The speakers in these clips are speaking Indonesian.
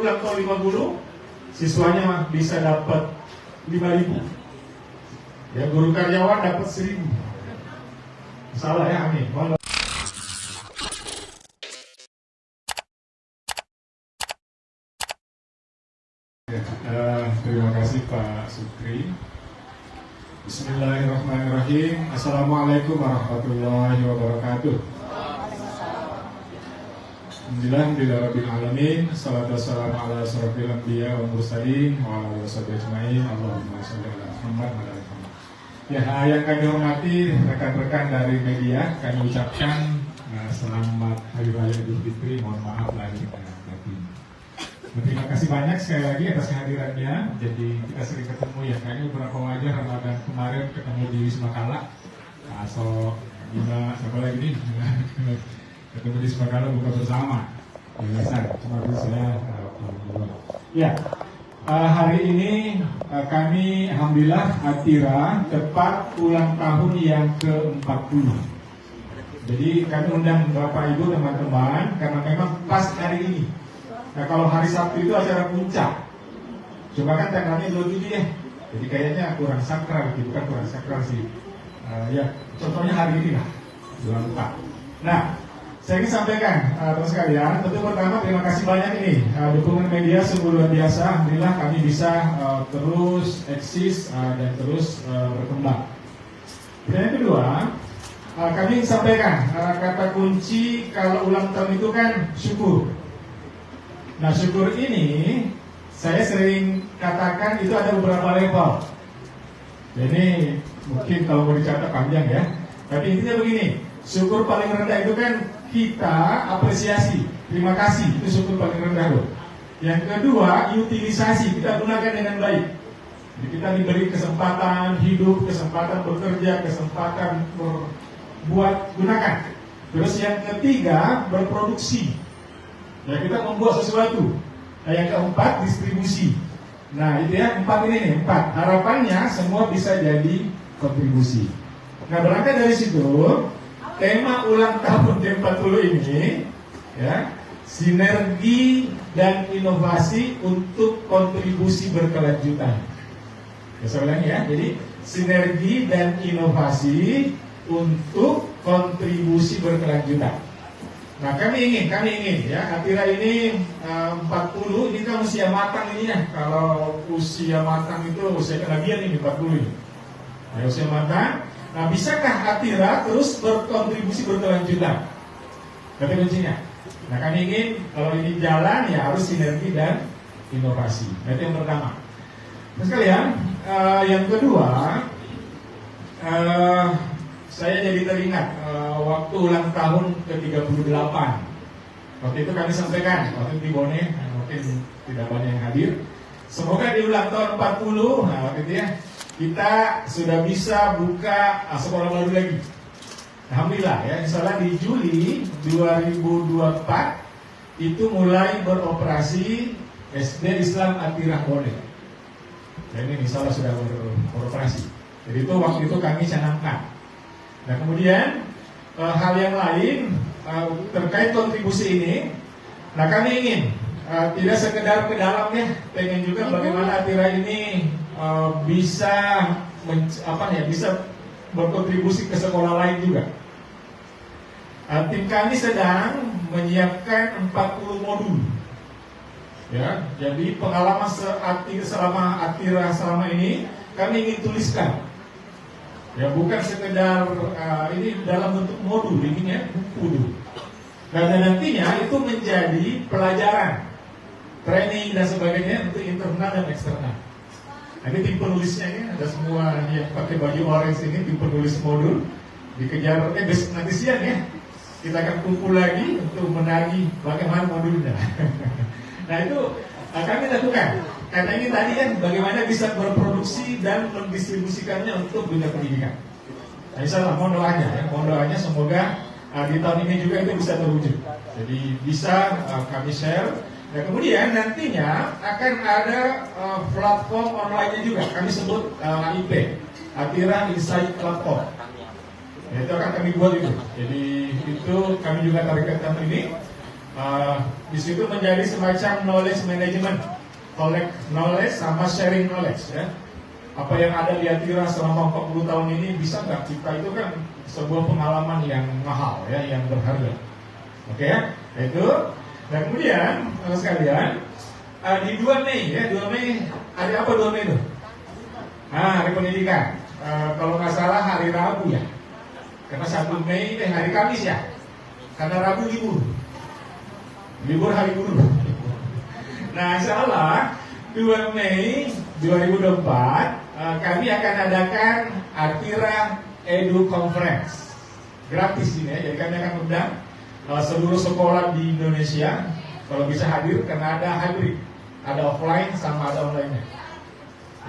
ulang tahun 50, siswanya bisa dapat 5.000. Ya, guru karyawan dapat 1.000. Salah ya, amin. Terima kasih Pak Sukri. Bismillahirrahmanirrahim. Assalamualaikum warahmatullahi wabarakatuh. Alhamdulillahirrahmanirrahim. Salatu wassalamu ala asyrafil anbiya wal mursalin wa ala alihi ajmain. Allahumma shalli ala Muhammad wa ala ali Muhammad. Ya, yang kami hormati rekan-rekan dari media, kami ucapkan selamat Hari Raya Idul Fitri. Mohon maaf lahir dan batin. Terima kasih banyak sekali lagi atas kehadirannya. Jadi kita sering ketemu ya, kayaknya beberapa wajah Ramadan kemarin ketemu di Wisma Kala. Aso, Bima, siapa lagi nih? Ketemu di Wisma Kala buka bersama. Biasa, cuma itu saya. Ya, hari ini kami alhamdulillah Atira tepat ulang tahun yang ke-40. Jadi kami undang Bapak Ibu teman-teman karena memang pas hari ini. Nah, kalau hari Sabtu itu acara puncak, cuma kan tanggalnya 27 ya, jadi kayaknya kurang sakral, gitu kan, kurang sakral sih. Ya, contohnya hari ini lah, 24. Nah, saya ingin sampaikan teman sekalian, tentu pertama terima kasih banyak ini dukungan media sungguh luar biasa. Alhamdulillah kami bisa terus eksis dan terus berkembang. Dan yang kedua, kami ingin sampaikan kata kunci kalau ulang tahun itu kan syukur. Nah, syukur ini saya sering katakan itu ada beberapa level. Jadi mungkin kalau mau dicatat panjang ya. Tapi intinya begini, syukur paling rendah itu kan kita apresiasi, terima kasih, itu syukur paling rendah loh. Yang kedua, utilisasi, kita gunakan dengan baik. Jadi kita diberi kesempatan hidup, kesempatan bekerja, kesempatan berbuat, gunakan. Terus yang ketiga, berproduksi. Ya, kita membuat sesuatu. Nah, yang keempat, distribusi. Nah, itu ya, 4 ini nih, 4. Harapannya semua bisa jadi kontribusi. Nah, berangkat dari situ, tema ulang tahun ke-40 ini, ya, sinergi dan inovasi untuk kontribusi berkelanjutan. Ya, saya ulangi ya, jadi sinergi dan inovasi untuk kontribusi berkelanjutan. Nah, kami ingin ya, Atira ini 40, ini kan usia matang ini ya. Kalau usia matang itu usia kenabian ini 40 ini. Nah, usia matang. Nah, bisakah Atira terus berkontribusi berkelanjutan? Kata kuncinya. Nah, kami ingin kalau ini jalan ya harus sinergi dan inovasi. Nah, itu yang pertama. Nah, sekalian, yang kedua, saya jadi teringat waktu ulang tahun ke-38. Waktu itu kami sampaikan, waktu di Bone, mungkin tidak banyak yang hadir. Semoga di ulang tahun 40, nah waktu itu ya, kita sudah bisa buka sekolah baru lagi. Alhamdulillah ya, insya di Juli 2024 itu mulai beroperasi SD Islam Atira Bone. Nah, ini insya Allah sudah beroperasi. Jadi itu waktu itu kami canangkan. Nah, kemudian hal yang lain terkait kontribusi ini, nah kami ingin tidak sekedar ke dalamnya, pengen juga bagaimana Atira ini bisa bisa berkontribusi ke sekolah lain juga. Tim kami sedang menyiapkan 40 modul. Ya, jadi pengalaman selama Atira selama ini kami ingin tuliskan. Ya, bukan sekedar ini dalam bentuk modul, ini ya, buku dulu. Dan nantinya itu menjadi pelajaran, training dan sebagainya untuk internal dan eksternal. Nah, ini tim penulisnya ya, ada semua yang pakai baju orange ini, tim penulis modul. Dikejar, besok nanti siang ya, kita akan kumpul lagi untuk menagih bagaimana modulnya. Nah, itu kami lakukan. Karena ini tadi kan bagaimana bisa berproduksi dan mendistribusikannya untuk dunia pendidikan. Nah, insya Allah mohon doanya ya, mohon doanya semoga di tahun ini juga itu bisa terwujud. Jadi bisa kami share. Nah, kemudian nantinya akan ada platform online-nya juga. Kami sebut IP, Atira Insight Platform. Nah, itu akan kami buat itu. Jadi itu kami juga targetkan ini. Di situ menjadi semacam knowledge management, knowledge sama sharing knowledge ya. Apa yang ada di Atira selama 40 tahun ini bisa nggak kita, itu kan sebuah pengalaman yang mahal ya, yang berharga. Oke ya, itu. Dan kemudian sekalian di 2 Mei ya, 2 Mei hari apa 2 Mei itu? Hari pendidikan. Kalau nggak salah hari Rabu ya. Karena 1 Mei hari Kamis ya. Karena Rabu libur hari guru. Nah, insya Allah 2 Mei 2024 kami akan adakan Atira Edu Conference gratis ini ya. Jadi kami akan undang seluruh sekolah di Indonesia kalau bisa hadir, karena ada hybrid, ada offline sama ada online-nya.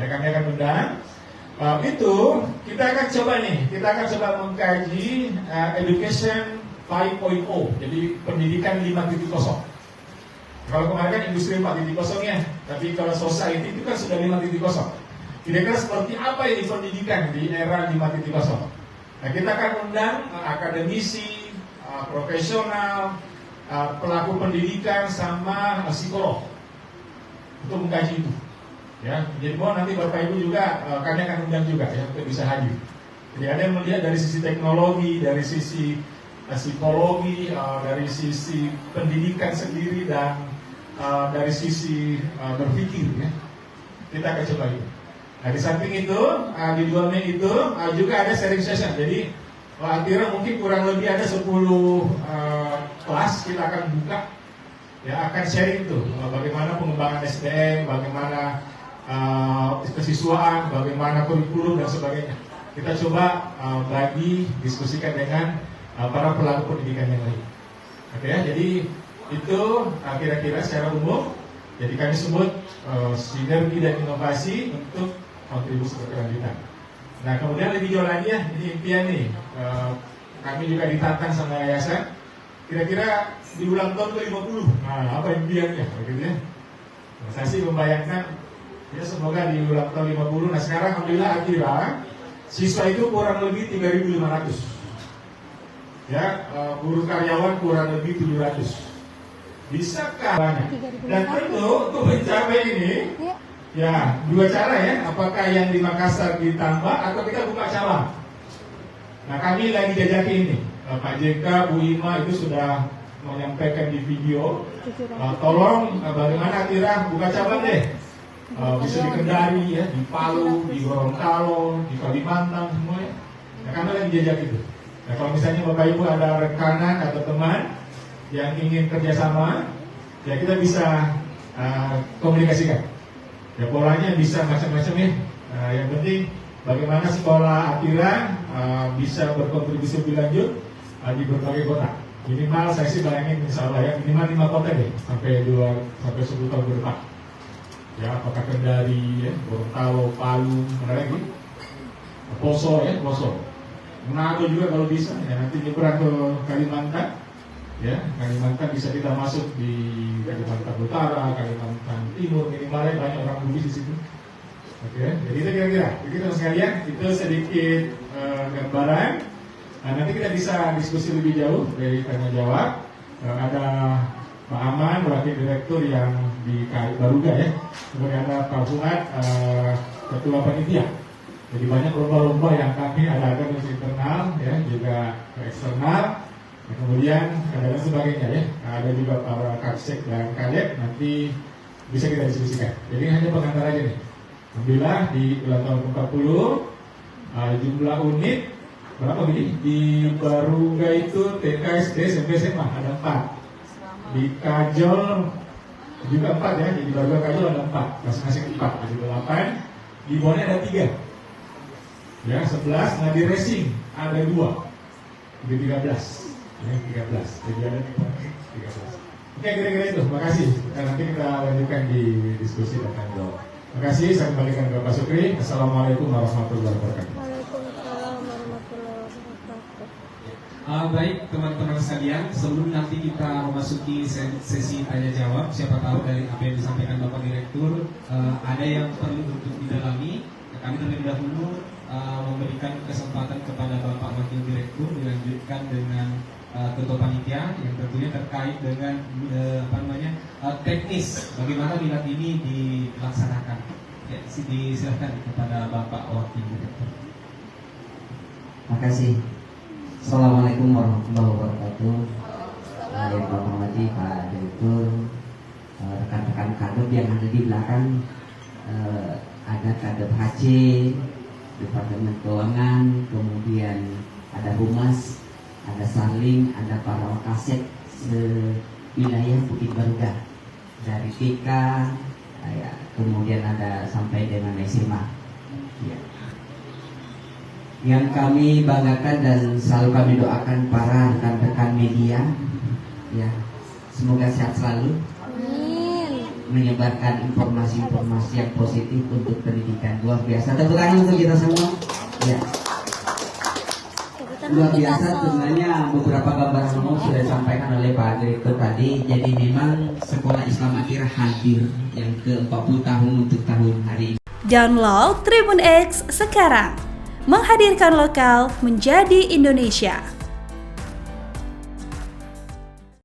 Ya, kami akan undang. Itu kita akan coba mengkaji education 5.0, jadi pendidikan 5.0. Kalau kemarin kan industri 4.0 ya, tapi kalau society itu kan sudah 5.0. Kira-kira seperti apa ini pendidikan di era 5.0? Nah, kita akan undang akademisi, profesional, pelaku pendidikan sama psikolog untuk mengkaji itu. Ya, jadi mohon nanti Bapak Ibu juga kami akan undang juga ya untuk bisa hadir. Jadi ada yang melihat dari sisi teknologi, dari sisi psikologi, dari sisi pendidikan sendiri, dan dari sisi berpikir ya. Kita akan coba itu. Nah, di samping itu di 2 Mei itu juga ada sharing session. Jadi Atira mungkin kurang lebih ada 10 kelas kita akan buka ya, akan sharing itu bagaimana pengembangan SDM, bagaimana kesiswaan, bagaimana kurikulum dan sebagainya. Kita coba diskusikan dengan para pelaku pendidikan yang lain. Oke ya, jadi itu kira-kira secara umum. Jadi kami sebut sinergi dan inovasi untuk kontribusi berkelanjutan. Nah, kemudian lebih jauh lagi ya, ini impian nih. Kami juga ditantang sama yayasan. Kira-kira di ulang tahun ke-50. Nah, apa impiannya? Begitu ya. Nah, saya sih membayangkan ya, semoga di ulang tahun 50. Nah, sekarang alhamdulillah Atira siswa itu kurang lebih 3.500. Ya, guru karyawan kurang lebih 700. Bisakah banyak? Dan tentu untuk mencapai ini ya 2 cara ya, apakah yang di Makassar ditambah atau kita buka cabang. Nah, kami lagi jajaki ini. Pak JK, Bu Ima itu sudah menyampaikan di video. Tolong bagaimana Atira buka cabang deh. Bisa di Kendari ya, di Palu, di Gorontalo, di Kalimantan semua ya. Nah, kami lagi jajak itu. Nah, kalau misalnya Bapak Ibu ada rekanan atau teman yang ingin kerjasama, ya kita bisa komunikasikan. Ya, polanya bisa macam-macam ya. Yang penting bagaimana sekolah Atira bisa berkontribusi lebih lanjut di berbagai kota. Minimal saya sih bayangin insya Allah ya, minimal 5 kota deh sampai 10 tahun ke depan. Ya, apakah Kendari, ya, Gorontalo, Palu, mana lagi? Poso ya, Poso. Manado juga kalau bisa. Ya, nanti nyebrang ke Kalimantan. Ya, Kalimantan bisa kita masuk di Kalimantan Utara, Kalimantan Timur, minimalnya banyak orang Bugis di situ. Oke, jadi itu kira-kira. Begitu sekalian, itu sedikit gambaran. Nah, nanti kita bisa diskusi lebih jauh dari tanya jawab. Ada Pak Aman, wakil direktur yang di Baruga ya. Kemudian ada Pak Fuad, ketua panitia. Jadi banyak lomba-lomba yang kami adakan untuk internal, ya, juga eksternal. Nah, kemudian dan sebagainya ya. Nah, ada juga para kapsek dan kadep, nanti bisa kita diskusikan. Jadi hanya pengantar aja nih. Alhamdulillah di ulang tahun 40 jumlah unit berapa gini? Di Baruga itu TK, SD, SMP, SMA ada 4. Di Kajol juga 4 ya. Jadi Baruga Kajol ada 4, masing-masing 4, jadi 8. Di Bone ada 3. Ya, 11. Nah, di Racing ada 2. Jadi 13. Ya, 13. Jadi ada 13. Oke, kira-kira itu. Terima kasih. Dan nanti kita lanjutkan di diskusi dan tanya jawab. Terima kasih. Saya kembalikan ke Pak Sukri. Assalamualaikum warahmatullahi wabarakatuh. Waalaikumsalam warahmatullahi wabarakatuh. Baik teman-teman sekalian, sebelum nanti kita memasuki sesi tanya jawab, siapa tahu dari apa yang disampaikan Bapak Direktur ada yang perlu untuk didalami. Kami terlebih dahulu memberikan kesempatan kepada Bapak Wakil Direktur dilanjutkan dengan ketua panitia yang tentunya terkait dengan teknis bagaimana milad ini dilaksanakan. Ya, disilahkan kepada Bapak Wakil Direktur. Terima kasih. Assalamualaikum warahmatullahi wabarakatuh. Yang Bapak hormati Pak Direktur, rekan-rekan kader yang ada di belakang, ada kader HC, Departemen Keuangan, kemudian ada Humas, ada Saling, ada para Wakasek wilayah Bukit Baruga dari TK, ya, kemudian ada sampai dengan SMA. Ya. Yang kami banggakan dan selalu kami doakan para rekan-rekan media, ya, semoga sehat selalu, menyebarkan informasi-informasi yang positif untuk pendidikan. Luar biasa, tepuk tangan untuk kita semua. Ya. Luar biasa, sebenarnya beberapa gambaran umum sudah disampaikan oleh Pak Direktur tadi. Jadi memang Sekolah Islam Akhirah hadir yang ke-40 tahun untuk tahun hari ini. Download Tribun X sekarang, menghadirkan lokal menjadi Indonesia.